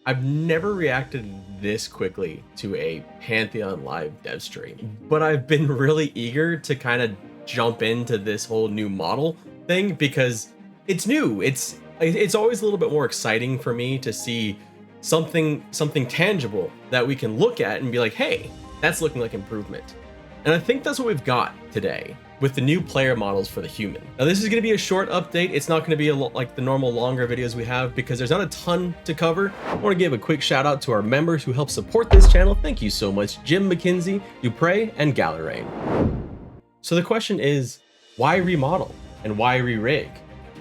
I've never reacted this quickly to a Pantheon live dev stream, but I've been really eager to kind of jump into this whole new model thing because it's new. It's always a little bit more exciting for me to see something tangible that we can look at and be like, hey, that's looking like improvement. And I think that's what we've got today with the new player models for the human. Now this is going to be a short update. It's not going to be like the normal longer videos we have because there's not a ton to cover. I want to give a quick shout out to our members who help support this channel. Thank you so much, Jim McKinsey, Dupre, and Galerain. So the question is, why remodel and why re-rig?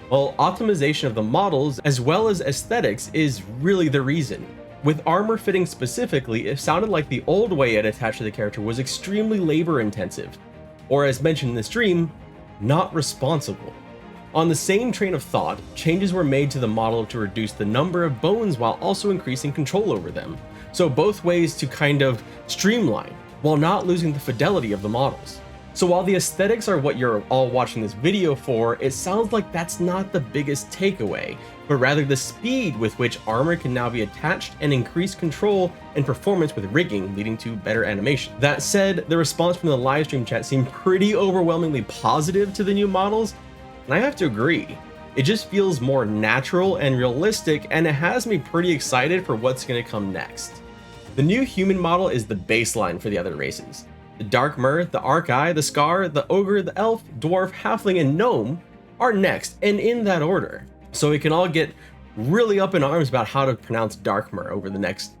Well, optimization of the models as well as aesthetics is really the reason. With armor fitting specifically, it sounded like the old way it attached to the character was extremely labor intensive, or as mentioned in the stream, not responsible. On the same train of thought, changes were made to the model to reduce the number of bones while also increasing control over them. So both ways to kind of streamline while not losing the fidelity of the models. So while the aesthetics are what you're all watching this video for, it sounds like that's not the biggest takeaway, but rather the speed with which armor can now be attached and increase control and performance with rigging, leading to better animation. That said, the response from the livestream chat seemed pretty overwhelmingly positive to the new models, and I have to agree. It just feels more natural and realistic, and it has me pretty excited for what's going to come next. The new human model is the baseline for the other races. The Dark Mer, the Arc-Eye, the Scar, the Ogre, the Elf, Dwarf, Halfling, and Gnome are next, and in that order. So we can all get really up in arms about how to pronounce Dark Mer over the next,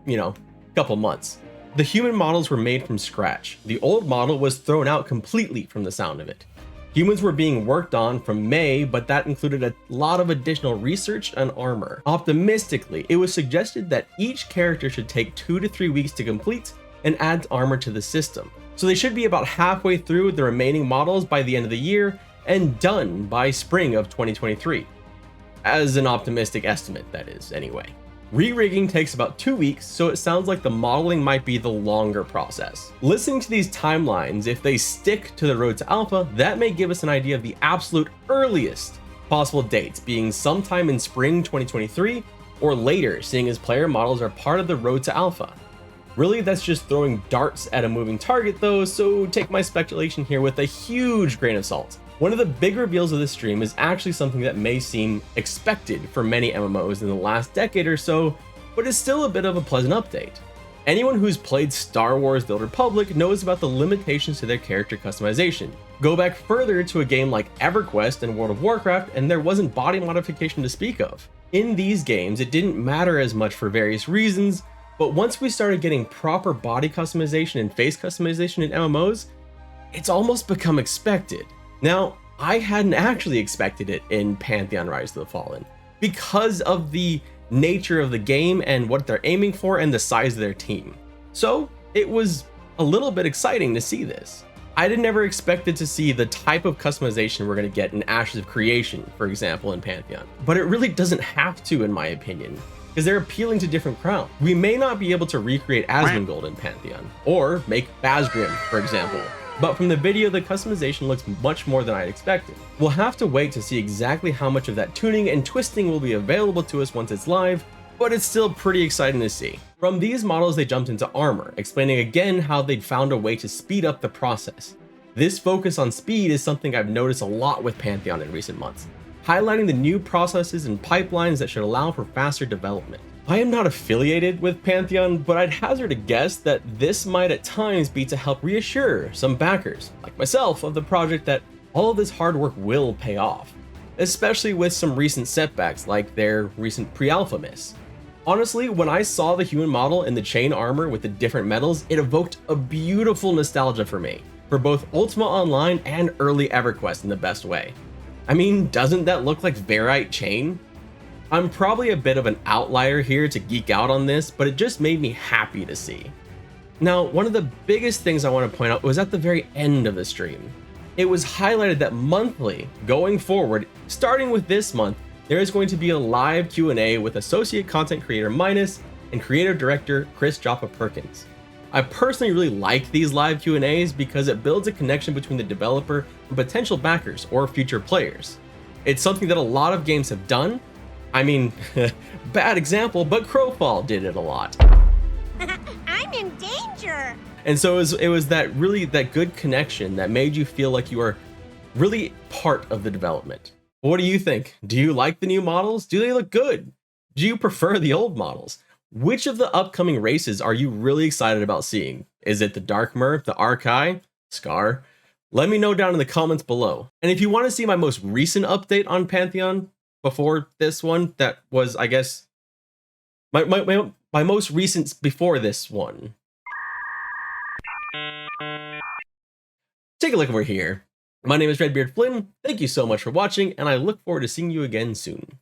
couple months. The human models were made from scratch. The old model was thrown out completely from the sound of it. Humans were being worked on from May, but that included a lot of additional research and armor. Optimistically, it was suggested that each character should take 2 to 3 weeks to complete and add armor to the system. So they should be about halfway through the remaining models by the end of the year and done by spring of 2023. As an optimistic estimate, that is, anyway. Re-rigging takes about 2 weeks, so it sounds like the modeling might be the longer process. Listening to these timelines, if they stick to the road to alpha, that may give us an idea of the absolute earliest possible dates, being sometime in spring 2023 or later, seeing as player models are part of the road to alpha. Really, that's just throwing darts at a moving target though, so take my speculation here with a huge grain of salt. One of the big reveals of this stream is actually something that may seem expected for many MMOs in the last decade or so, but is still a bit of a pleasant update. Anyone who's played Star Wars: The Old Republic knows about the limitations to their character customization. Go back further to a game like EverQuest and World of Warcraft and there wasn't body modification to speak of. In these games, it didn't matter as much for various reasons, but once we started getting proper body customization and face customization in MMOs, it's almost become expected. Now, I hadn't actually expected it in Pantheon Rise of the Fallen because of the nature of the game and what they're aiming for and the size of their team. So it was a little bit exciting to see this. I never expected to see the type of customization we're going to get in Ashes of Creation, for example, in Pantheon. But it really doesn't have to, in my opinion, because they're appealing to different crowds. We may not be able to recreate Asmongold in Pantheon, or make Basgrim, for example. But from the video, the customization looks much more than I expected. We'll have to wait to see exactly how much of that tuning and twisting will be available to us once it's live, but it's still pretty exciting to see. From these models, they jumped into armor, explaining again how they'd found a way to speed up the process. This focus on speed is something I've noticed a lot with Pantheon in recent months, highlighting the new processes and pipelines that should allow for faster development. I am not affiliated with Pantheon, but I'd hazard a guess that this might at times be to help reassure some backers, like myself, of the project that all of this hard work will pay off, especially with some recent setbacks like their recent pre-alpha miss. Honestly, when I saw the human model in the chain armor with the different metals, it evoked a beautiful nostalgia for me, for both Ultima Online and early EverQuest in the best way. I mean, doesn't that look like Verite chain? I'm probably a bit of an outlier here to geek out on this, but it just made me happy to see. Now, one of the biggest things I want to point out was at the very end of the stream. It was highlighted that monthly, going forward, starting with this month, there is going to be a live Q&A with Associate Content Creator Minus and Creative Director Chris Joppa Perkins. I personally really like these live Q&As because it builds a connection between the developer and potential backers or future players. It's something that a lot of games have done. I mean, bad example, but Crowfall did it a lot. I'm in danger. And so it was that good connection that made you feel like you are really part of the development. What do you think? Do you like the new models? Do they look good? Do you prefer the old models? Which of the upcoming races are you really excited about seeing? Is it the Dark Mer, the Archai, Scar? Let me know down in the comments below. And if you want to see my most recent update on Pantheon before this one, that was, I guess, my most recent before this one. Take a look over here. My name is Redbeard Flynn. Thank you so much for watching, and I look forward to seeing you again soon.